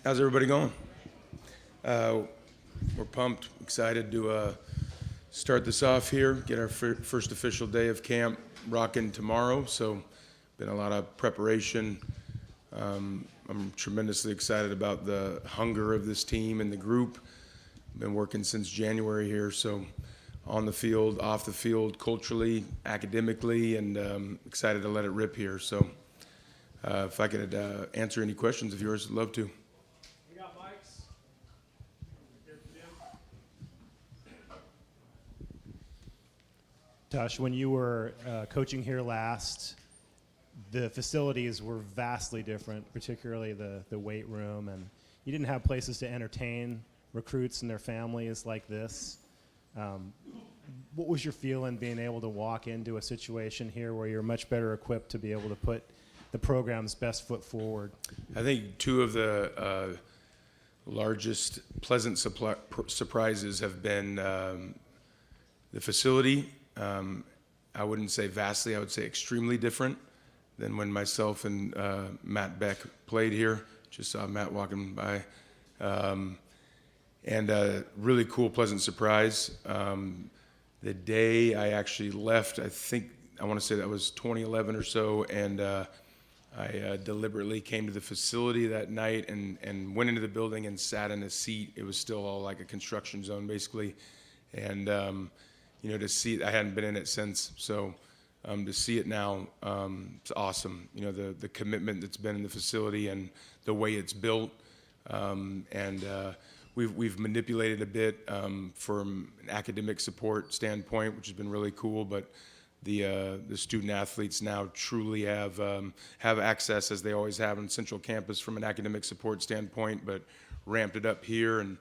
How's everybody going? We're pumped, excited to start this off here, get our first official day of camp rocking tomorrow. So, been a lot of preparation. I'm tremendously excited about the hunger of this team and the group. Been working since January here, so on the field, off the field, culturally, academically, and excited to let it rip here. So, if I could answer any questions of yours, I'd love to. We got mics. Here for Jim. Tosh, when you were coaching here last, the facilities were vastly different, particularly the weight room, and you didn't have places to entertain recruits and their families like this. What was your feeling being able to walk into a situation here where you're much better equipped to be able to put the program's best foot forward? I think two of the largest pleasant surprises have been the facility. I wouldn't say vastly, I would say extremely different than when myself and Matt Beck played here. Just saw Matt walking by. And a really cool, pleasant surprise. The day I actually left, I want to say that was 2011 or so, and I deliberately came to the facility that night and went into the building and sat in a seat. It was still all like a construction zone, basically. And, to see it, I hadn't been in it since. So to see it now, it's awesome. The commitment that's been in the facility and the way it's built. We've manipulated a bit from an academic support standpoint, which has been really cool. But the student athletes now truly have access, as they always have on Central Campus, from an academic support standpoint, but ramped it up here. And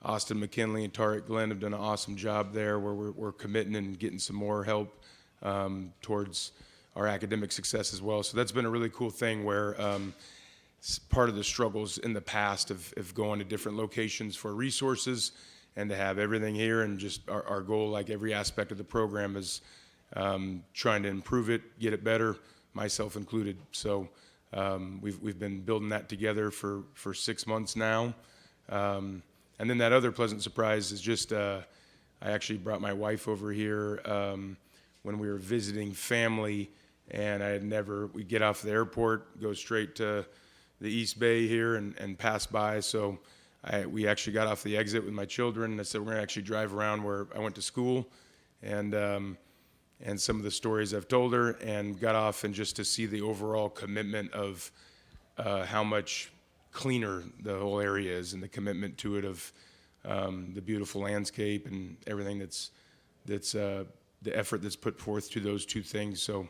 Austin McKinley and Tarek Glenn have done an awesome job there, where we're committing and getting some more help towards our academic success as well. So that's been a really cool thing, where part of the struggles in the past of going to different locations for resources, and to have everything here, and just our goal, like every aspect of the program, is trying to improve it, get it better, myself included. So we've been building that together for 6 months now. And then that other pleasant surprise is just I actually brought my wife over here when we were visiting family, and we get off the airport, go straight to the East Bay here and pass by. So we actually got off the exit with my children, and I said, we're going to actually drive around where I went to school, and some of the stories I've told her, and got off, and just to see the overall commitment of how much cleaner the whole area is, and the commitment to it of the beautiful landscape and everything that's the effort that's put forth to those two things. So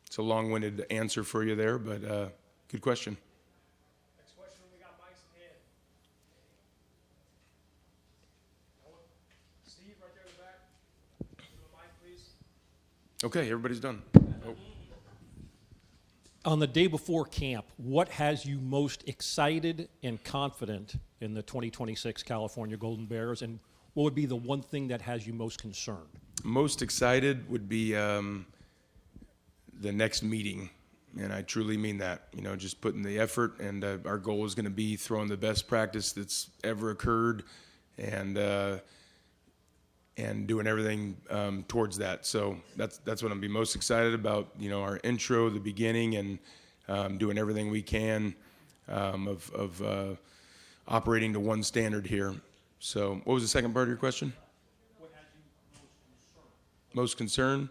it's a long-winded answer for you there, but good question. Next question, we got mics in hand. Steve, right there in the back. Give him a mic, please. Okay, everybody's done. Oh. On the day before camp, what has you most excited and confident in the 2026 California Golden Bears, and what would be the one thing that has you most concerned? Most excited would be the next meeting, and I truly mean that. Just putting the effort, and our goal is going to be throwing the best practice that's ever occurred, and doing everything towards that. So that's what I'm gonna be most excited about. Our intro, the beginning, and doing everything we can of operating to one standard here. So what was the second part of your question? What has you most concerned?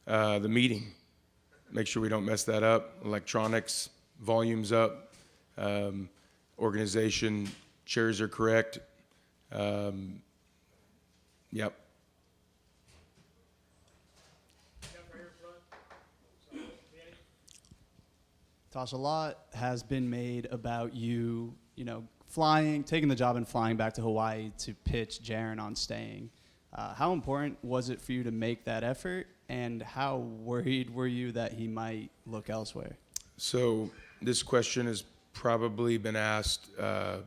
Most concern? The meeting. Make sure we don't mess that up. Electronics, volumes up, organization, chairs are correct. Yep. Tosh, a lot has been made about you, taking the job and flying back to Hawaii to pitch Jaren on staying. How important was it for you to make that effort, and how worried were you that he might look elsewhere? So this question has probably been asked, I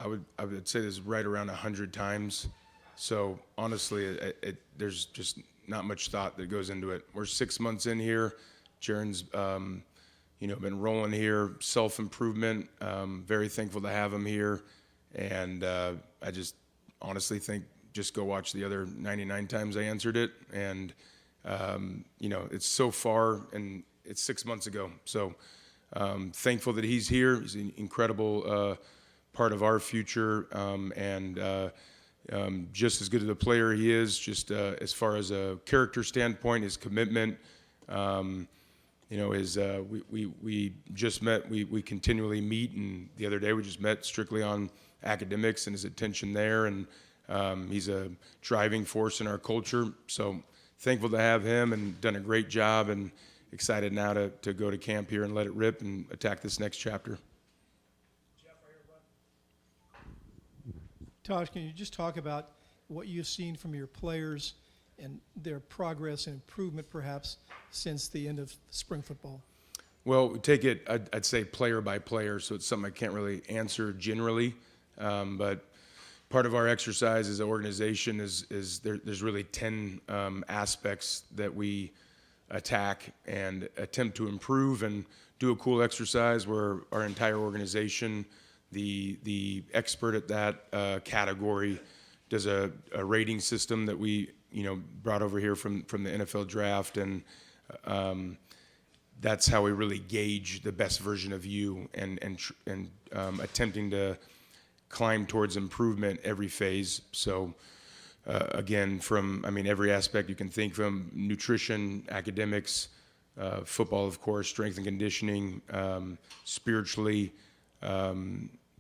would say this right around 100 times. So honestly, there's just not much thought that goes into it. We're 6 months in here. Jaren's been rolling here, self-improvement. Very thankful to have him here. And I just honestly think just go watch the other 99 times I answered it. And, it's so far, and it's 6 months ago. So thankful that he's here. He's an incredible part of our future, and just as good of a player he is, just as far as a character standpoint, his commitment. We just met, we continually meet, and the other day we just met strictly on academics and his attention there, and he's a driving force in our culture. So thankful to have him, and done a great job, and excited now to go to camp here and let it rip and attack this next chapter. Tosh, can you just talk about what you've seen from your players and their progress and improvement perhaps since the end of spring football? Well, we take it, I'd say player by player, so it's something I can't really answer generally. But part of our exercise as an organization is there's really 10 aspects that we attack and attempt to improve, and do a cool exercise where our entire organization, the expert at that category, does a rating system that we brought over here from the NFL draft, and that's how we really gauge the best version of you, and attempting to climb towards improvement every phase. So again, from every aspect you can think, from nutrition, academics, football, of course, strength and conditioning, spiritually,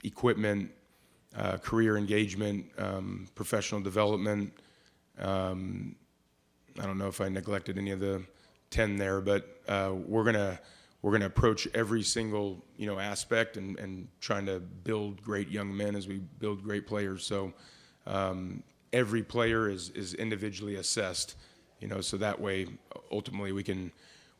equipment, career engagement, professional development. I don't know if I neglected any of the 10 there, but we're gonna approach every single aspect, and trying to build great young men as we build great players. So every player is individually assessed, so that way ultimately we can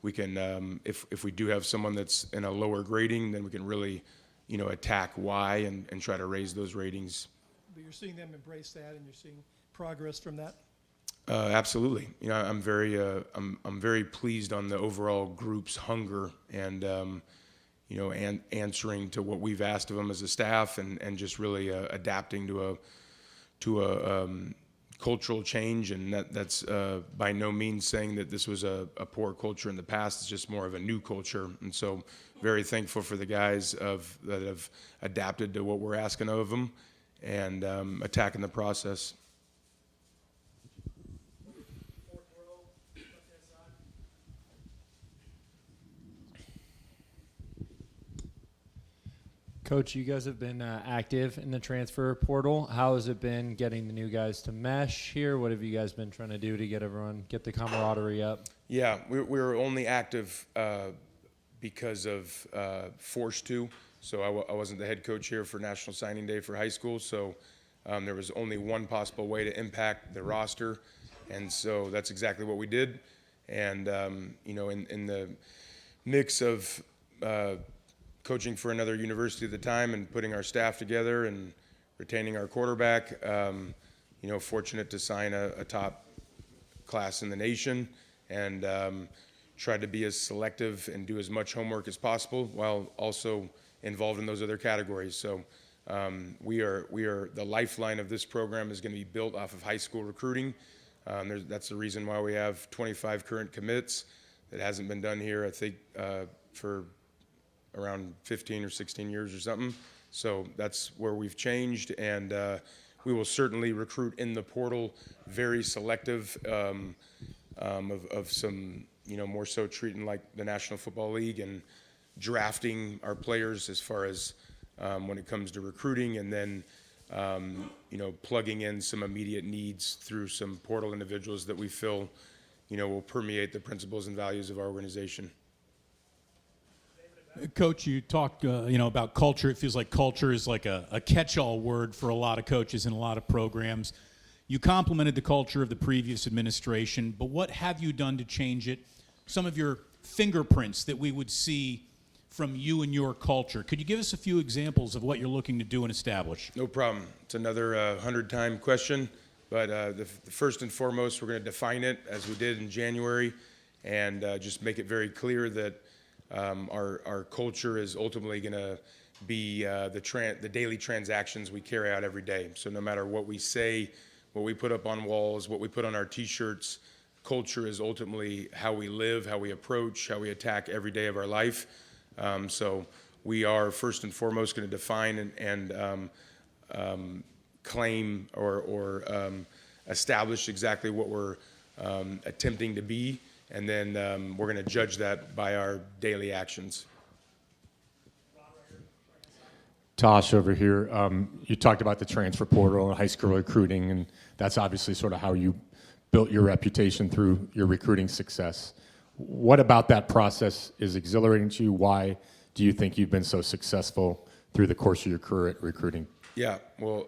if we do have someone that's in a lower grading, then we can really attack why, and try to raise those ratings. But you're seeing them embrace that, and you're seeing progress from that? Absolutely. I'm very pleased on the overall group's hunger, and answering to what we've asked of them as a staff, and just really adapting to a cultural change. And that's by no means saying that this was a poor culture in the past. It's just more of a new culture. And so very thankful for the guys that have adapted to what we're asking of them, and attacking the process. Coach, you guys have been active in the transfer portal. How has it been getting the new guys to mesh here? What have you guys been trying to do to get the camaraderie up? Yeah, we were only active because of forced to. So I wasn't the head coach here for National Signing Day for high school, so there was only one possible way to impact the roster, and so that's exactly what we did. And in the mix of coaching for another university at the time, and putting our staff together, and retaining our quarterback, fortunate to sign a top class in the nation, and tried to be as selective and do as much homework as possible, while also involved in those other categories. So we are the lifeline of this program is going to be built off of high school recruiting. That's the reason why we have 25 current commits. That hasn't been done here, I think, for around 15 or 16 years or something. So that's where we've changed, and we will certainly recruit in the portal, very selective of some, more so treating like the National Football League, and drafting our players as far as when it comes to recruiting, and then plugging in some immediate needs through some portal individuals that we feel will permeate the principles and values of our organization. Coach, you talked, about culture. It feels like culture is like a catch-all word for a lot of coaches and a lot of programs. You complimented the culture of the previous administration, but what have you done to change it? Some of your fingerprints that we would see from you and your culture. Could you give us a few examples of what you're looking to do and establish? No problem. It's another 100-time question, but the first and foremost, we're going to define it as we did in January, and just make it very clear that Our culture is ultimately going to be the daily transactions we carry out every day. So no matter what we say, what we put up on walls, what we put on our T-shirts, culture is ultimately how we live, how we approach, how we attack every day of our life. So we are first and foremost going to define and claim or establish exactly what we're attempting to be, and then we're going to judge that by our daily actions. Tosh over here, you talked about the transfer portal and high school recruiting, and that's obviously sort of how you built your reputation through your recruiting success. What about that process is exhilarating to you? Why do you think you've been so successful through the course of your career at recruiting? Yeah, well,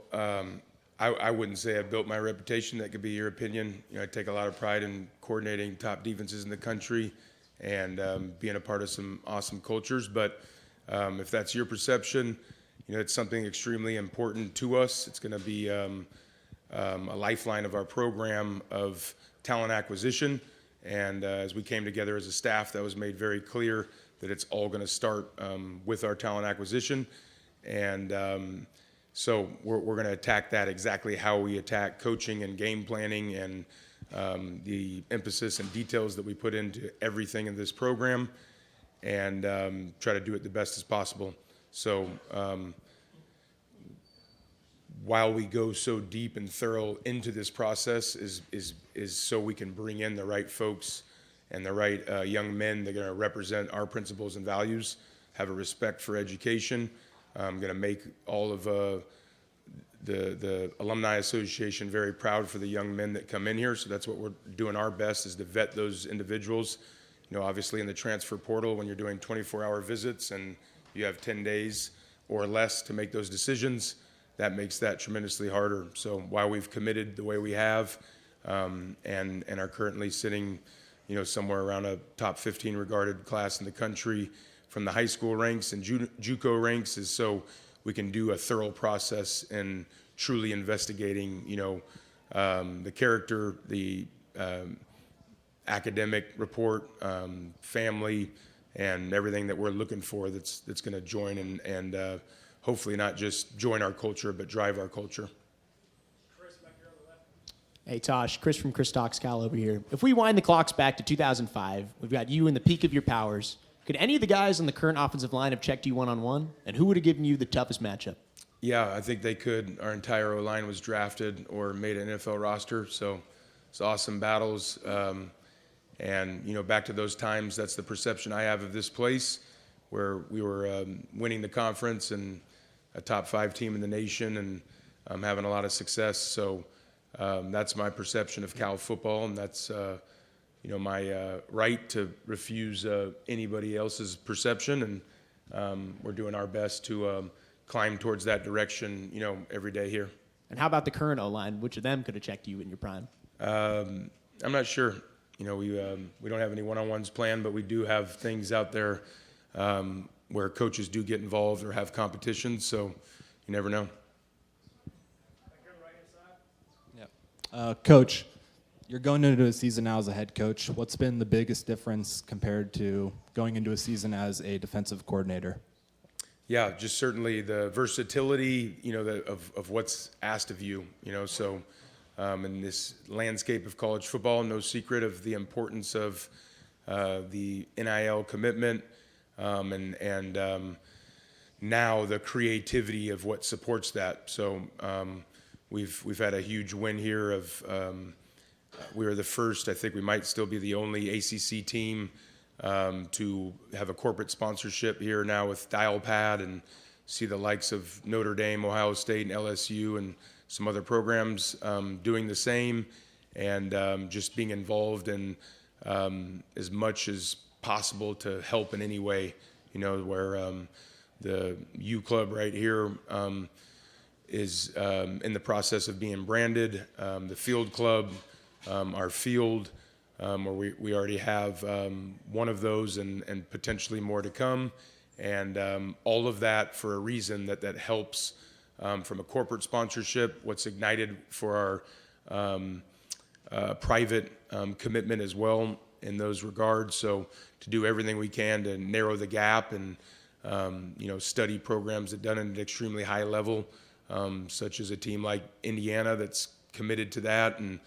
I wouldn't say I've built my reputation. That could be your opinion. You know, I take a lot of pride in coordinating top defenses in the country and being a part of some awesome cultures. But if that's your perception, you know, it's something extremely important to us. It's going to be a lifeline of our program of talent acquisition. And as we came together as a staff, that was made very clear that it's all going to start with our talent acquisition. And so we're going to attack that exactly how we attack coaching and game planning and the emphasis and details that we put into everything in this program, and try to do it the best as possible. So while we go so deep and thorough into this process is so we can bring in the right folks and the right young men that are going to represent our principles and values, have a respect for education. I'm going to make all of the Alumni Association very proud for the young men that come in here. So that's what we're doing our best, is to vet those individuals. You know, obviously in the transfer portal, when you're doing 24-hour visits and you have 10 days or less to make those decisions, that makes that tremendously harder. So while we've committed the way we have and are currently sitting, you know, somewhere around a top 15 regarded class in the country from the high school ranks and JUCO ranks, is so we can do a thorough process in truly investigating, you know, the character, the academic report, family, and everything that we're looking for that's going to join and hopefully not just join our culture, but drive our culture. Hey, Tosh, Chris from Chris Talks Cal over here. If we wind the clocks back to 2005, we've got you in the peak of your powers. Could any of the guys on the current offensive line have checked you one-on-one? And who would have given you the toughest matchup? Yeah, I think they could. Our entire O-line was drafted or made an NFL roster, so it's awesome battles. And, you know, back to those times, that's the perception I have of this place, where we were winning the conference and a top 5 team in the nation and having a lot of success. So that's my perception of Cal football, and that's you know, my right to refuse anybody else's perception, and we're doing our best to climb towards that direction, you know, every day here. And how about the current O-line? Which of them could have checked you in your prime? I'm not sure. You know, we don't have any one-on-ones planned, but we do have things out there where coaches do get involved or have competitions, so you never know. Coach, you're going into a season now as a head coach. What's been the biggest difference compared to going into a season as a defensive coordinator? Yeah, just certainly the versatility, you know, of what's asked of you, you know. So in this landscape of college football, no secret of the importance of the NIL commitment and now the creativity of what supports that. So we've had a huge win here of we were the first, I think we might still be the only ACC team to have a corporate sponsorship here now with Dialpad, and see the likes of Notre Dame, Ohio State, and LSU, and some other programs doing the same, and just being involved in as much as possible to help in any way, you know, where the U Club right here is in the process of being branded, the Field Club, our field, where we already have one of those and potentially more to come, and all of that for a reason that helps from a corporate sponsorship, what's ignited for our private commitment as well, in those regards. So to do everything we can to narrow the gap and study programs that done at an extremely high level, such as a team like Indiana that's committed to that, and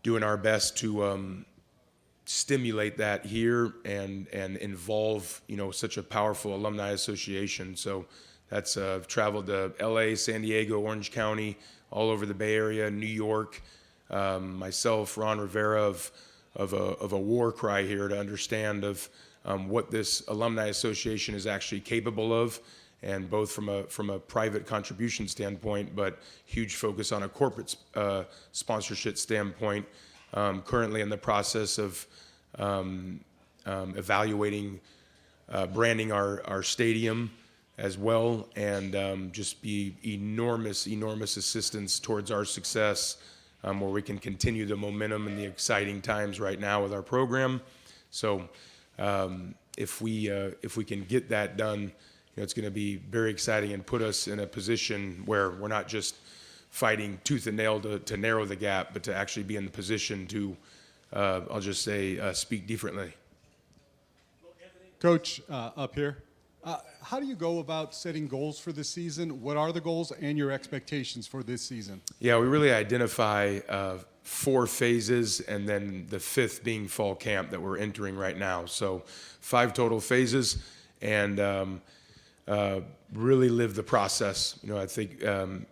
doing our best to stimulate that here and involve such a powerful alumni association. So that's I've traveled to LA, San Diego, Orange County, all over the Bay Area, New York. Myself, Ron Rivera, of a war cry here to understand of what this alumni association is actually capable of, and both from a private contribution standpoint, but huge focus on a corporate sponsorship standpoint. Currently in the process of evaluating branding our stadium as well, and just be enormous assistance towards our success, where we can continue the momentum and the exciting times right now with our program. So if we can get that done, it's going to be very exciting and put us in a position where we're not just fighting tooth and nail to narrow the gap, but to actually be in the position to, I'll just say, speak differently. Coach, up here, how do you go about setting goals for this season? What are the goals and your expectations for this season? Yeah, we really identify 4 phases, and then the 5th being fall camp that we're entering right now. So 5 total phases, and really live the process. I think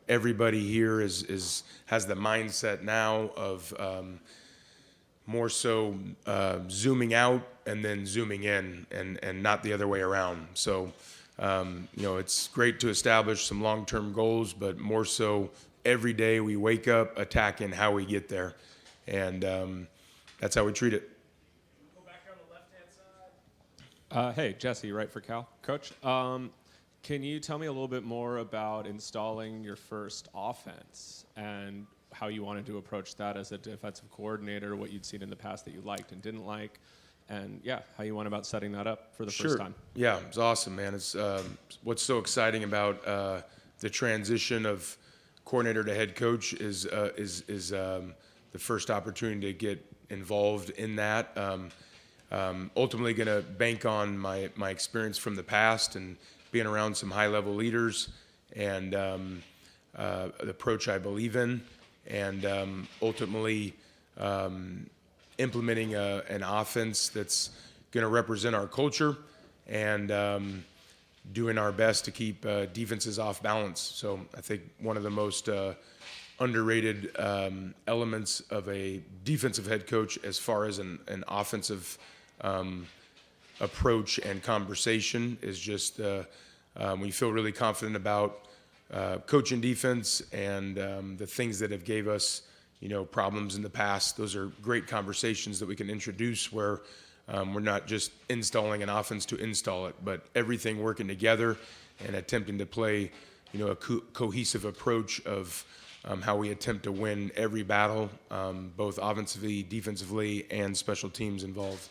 everybody here has the mindset now of more so zooming out and then zooming in, and not the other way around. So it's great to establish some long-term goals, but more so every day we wake up attacking how we get there, and that's how we treat it. Go back here on the left-hand side. Hey, Jesse, right for Cal. Coach, can you tell me a little bit more about installing your first offense and how you wanted to approach that as a defensive coordinator, what you'd seen in the past that you liked and didn't like, and how you went about setting that up for the first time? Yeah, it's awesome, man. It's what's so exciting about the transition of coordinator to head coach is the first opportunity to get involved in that. Ultimately going to bank on my experience from the past and being around some high-level leaders, and the approach I believe in, and ultimately implementing an offense that's going to represent our culture, and doing our best to keep defenses off balance. So I think one of the most underrated elements of a defensive head coach, as far as an offensive approach and conversation, is just we feel really confident about coaching defense, and the things that have gave us problems in the past. Those are great conversations that we can introduce, where we're not just installing an offense to install it, but everything working together and attempting to play a cohesive approach of how we attempt to win every battle, both offensively, defensively, and special teams involved.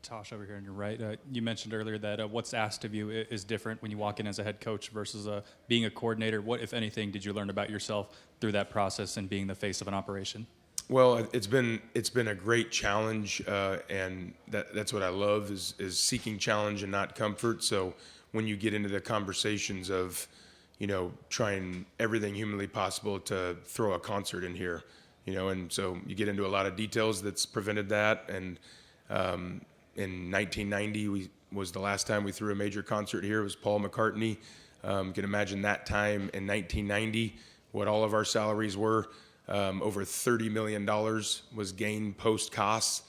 Tosh over here on your right. You mentioned earlier that what's asked of you is different when you walk in as a head coach versus being a coordinator. What, if anything, did you learn about yourself through that process and being the face of an operation? Well, it's been a great challenge, and that's what I love is seeking challenge and not comfort. So when you get into the conversations of trying everything humanly possible to throw a concert in here, and so you get into a lot of details that's prevented that. And in 1990 was the last time we threw a major concert here. It was Paul McCartney. You can imagine that time in 1990, what all of our salaries were. Over $30 million was gained post costs.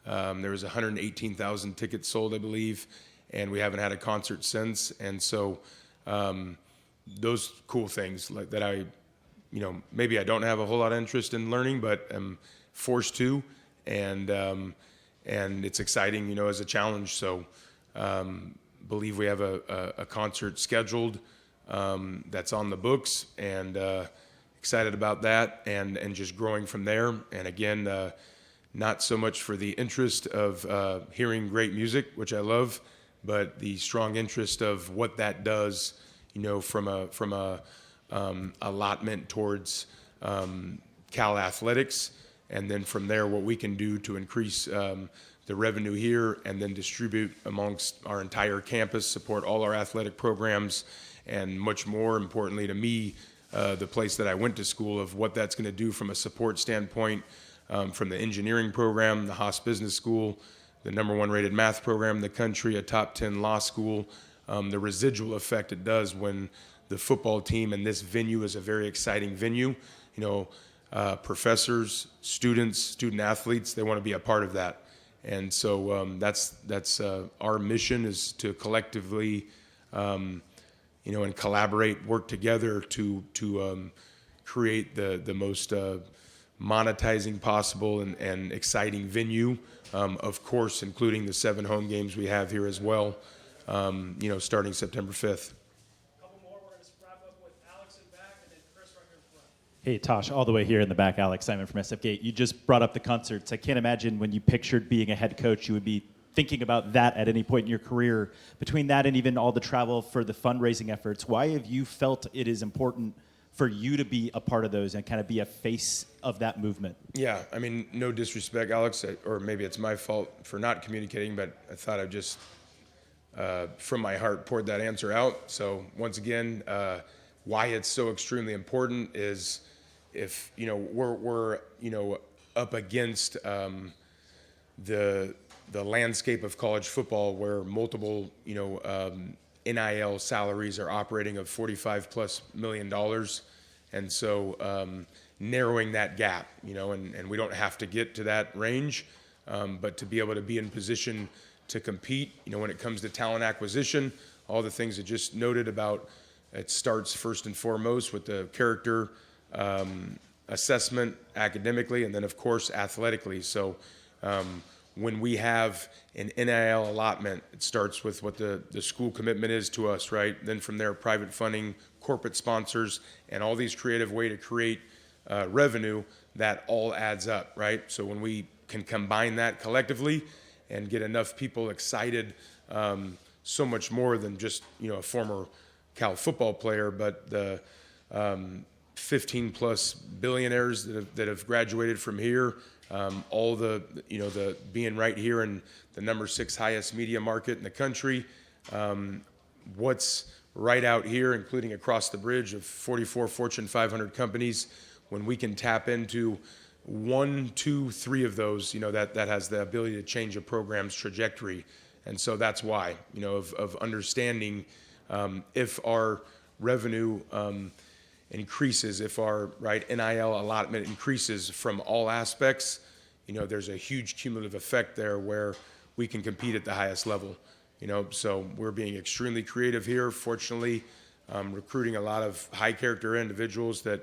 There was 118,000 tickets sold, I believe, and we haven't had a concert since. And so those cool things like that, I maybe I don't have a whole lot of interest in learning, but I'm forced to, and it's exciting, as a challenge. So believe we have a concert scheduled that's on the books, and excited about that, and just growing from there. And again, not so much for the interest of hearing great music, which I love, but the strong interest of what that does, from a allotment towards Cal athletics, and then from there, what we can do to increase the revenue here and then distribute amongst our entire campus, support all our athletic programs, and much more importantly to me, the place that I went to school, of what that's going to do from a support standpoint, from the engineering program, the Haas Business School, the #1 rated math program in the country, a top 10 law school, the residual effect it does when the football team and this venue is a very exciting venue. You know, professors, students, student athletes, they want to be a part of that. And so that's our mission, is to collectively, you know, and collaborate, work together to create the most monetizing possible and exciting venue. Of course, including the 7 home games we have here as well. You know, starting September 5th. Hey, Tosh, all the way here in the back, Alex Simon from SF Gate. You just brought up the concerts. I can't imagine when you pictured being a head coach, you would be thinking about that at any point in your career. Between that and even all the travel for the fundraising efforts, why have you felt it is important for you to be a part of those and kind of be a face of that movement? Yeah, I mean, no disrespect, Alex, or maybe it's my fault for not communicating, but I thought I'd just, from my heart, poured that answer out. So once again, why it's so extremely important is, if you know we're you know up against the landscape of college football, where multiple you know NIL salaries are operating of $45+ million, and so narrowing that gap, you know, and we don't have to get to that range, but to be able to be in position to compete, you know, when it comes to talent acquisition, all the things that just noted about. It starts first and foremost with the character assessment academically, and then of course athletically. So when we have an NIL allotment, it starts with what the school commitment is to us, right? Then from there, private funding, corporate sponsors, and all these creative way to create revenue, that all adds up, right? So when we can combine that collectively and get enough people excited, so much more than just, you know, a former Cal football player, but the 15+ billionaires that have graduated from here, all the, you know, the being right here in the #6 highest media market in the country, what's right out here, including across the bridge of 44 Fortune 500 companies, when we can tap into 1, 2, 3 of those, you know, that has the ability to change a program's trajectory. And so that's why, you know, of understanding if our revenue increases, if our NIL allotment increases from all aspects, you know, there's a huge cumulative effect there where we can compete at the highest level. You know, so we're being extremely creative here. Fortunately, recruiting a lot of high character individuals that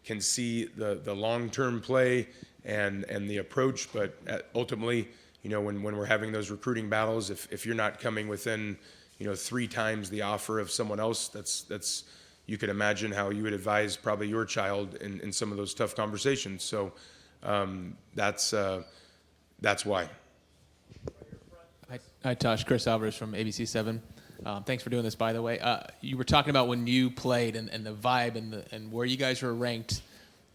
can see the long-term play and the approach. But ultimately, you know, when we're having those recruiting battles, if you're not coming within, you know, 3 times the offer of someone else, that's you could imagine how you would advise probably your child in some of those tough conversations. So that's why. Hi, Tosh. Chris Alvarez from ABC7. Thanks for doing this, by the way. You were talking about when you played and the vibe and where you guys were ranked.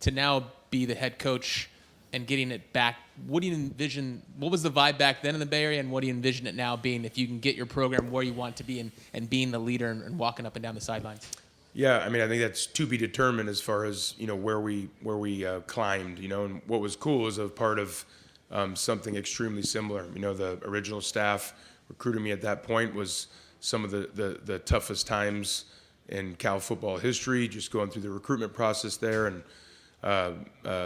To now be the head coach and getting it back, what do you envision? What was the vibe back then in the Bay Area, and what do you envision it now being, if you can get your program where you want it to be and being the leader and walking up and down the sidelines? Yeah, I mean, I think that's to be determined as far as, you know, where we climbed, you know. And what was cool is a part of something extremely similar. You know, the original staff recruiting me at that point was some of the toughest times in Cal football history, just going through the recruitment process there. And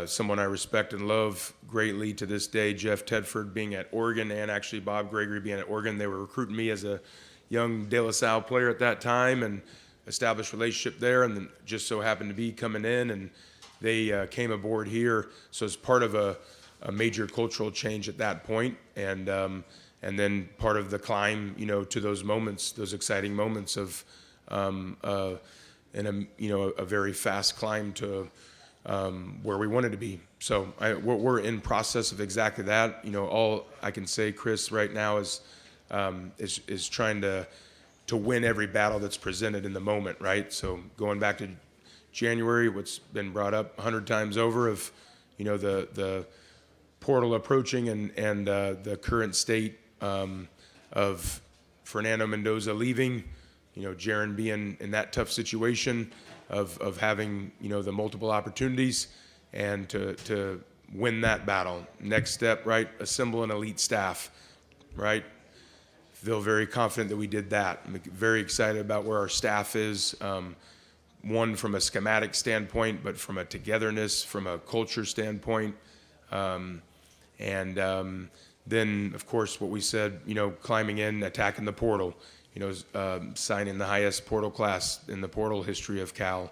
someone I respect and love greatly to this day, Jeff Tedford, being at Oregon, and actually Bob Gregory being at Oregon. They were recruiting me as a young De La Salle player at that time, and established relationship there, and then just so happened to be coming in, and they came aboard here. So it's part of a major cultural change at that point, and then part of the climb, you know, to those moments, those exciting moments of a very fast climb to where we wanted to be. So we're in process of exactly that. You know, all I can say, Chris, right now is trying to win every battle that's presented in the moment, right? So going back to January, what's been brought up 100 times over of, you know, the portal approaching and the current state of Fernando Mendoza leaving, Jaron being in that tough situation of having, the multiple opportunities, and to win that battle. Next step, right? Assemble an elite staff, right? Feel very confident that we did that. I'm very excited about where our staff is. One, from a schematic standpoint, but from a togetherness, from a culture standpoint. Then, of course, what we said, climbing in, attacking the portal, signing the highest portal class in the portal history of Cal.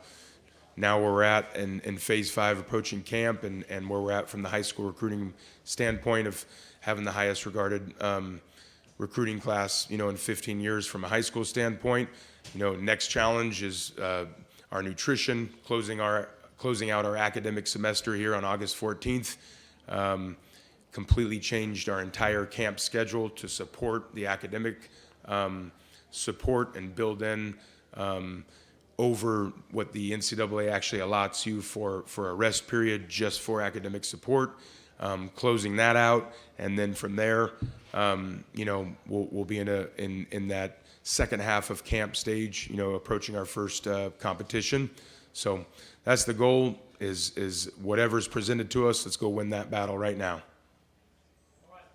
Now where we're at in phase 5, approaching camp, and where we're at from the high school recruiting standpoint of having the highest regarded recruiting class, in 15 years from a high school standpoint. Next challenge is our nutrition, closing out our academic semester here on August 14th. Completely changed our entire camp schedule to support the academic support and build in over what the NCAA actually allots you for a rest period just for academic support. Closing that out, and then from there, we'll be in that second half of camp stage, approaching our first competition. So that's the goal. Is whatever's presented to us, let's go win that battle right now.